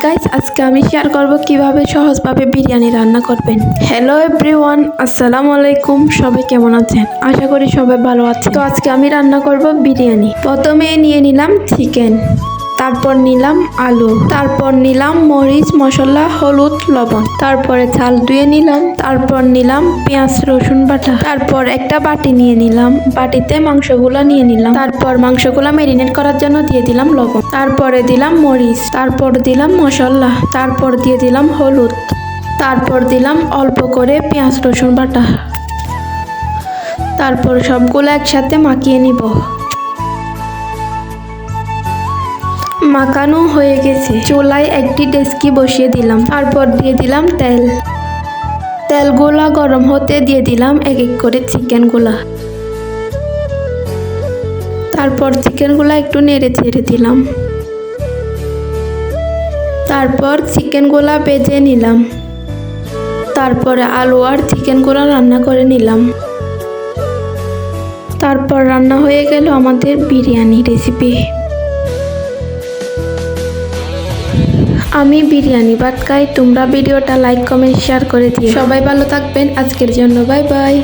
Guys, আজকে আমি share করব কিভাবে সহজভাবে বিরিয়ানি রান্না করবেন। হ্যালো এভরিওয়ান, আসসালামু আলাইকুম। সবাই কেমন আছেন? আশা করি সবাই ভালো আছেন। তো আজকে আমি রান্না করব বিরিয়ানি। প্রথমে নিয়ে নিলাম চিকেন, তারপর নিলাম আলু, তারপর নিলাম মরিচ, মশলা, হলুদ, লবণ, তারপরে চাল ধুয়ে নিলাম, তারপর নিলাম পেঁয়াজ রসুন বাটা, তারপর একটা বাটি নিয়ে নিলাম, বাটিতে মাংসগুলো নিয়ে নিলাম, তারপর মাংসগুলো ম্যারিনেট করার জন্য দিয়ে দিলাম লবণ, তারপরে দিলাম মরিচ, তারপর দিলাম মশলা, তারপর দিয়ে দিলাম হলুদ, তারপর দিলাম অল্প করে পেঁয়াজ রসুন বাটা, তারপর সবগুলো একসাথে মাখিয়ে নিব। মাখানো হয়ে গেছে। চুলায় একটি ডেচকি বসিয়ে দিলাম, তারপর দিয়ে দিলাম তেল। তেলগুলা গরম হতে দিয়ে দিলাম এক এক করে চিকেনগুলা, তারপর চিকেনগুলা একটু নেড়ে চেড়ে দিলাম, তারপর চিকেনগুলা ভেজে নিলাম, তারপরে আলু আর চিকেনগুলা রান্না করে নিলাম। তারপর রান্না হয়ে গেল আমাদের বিরিয়ানি রেসিপি। আমি বিরিয়ানি ভাত খাই। তোমরা ভিডিওটা লাইক কমেন্ট শেয়ার করে দিও। সবাই ভালো থাকবেন। আজকের জন্য বাই বাই।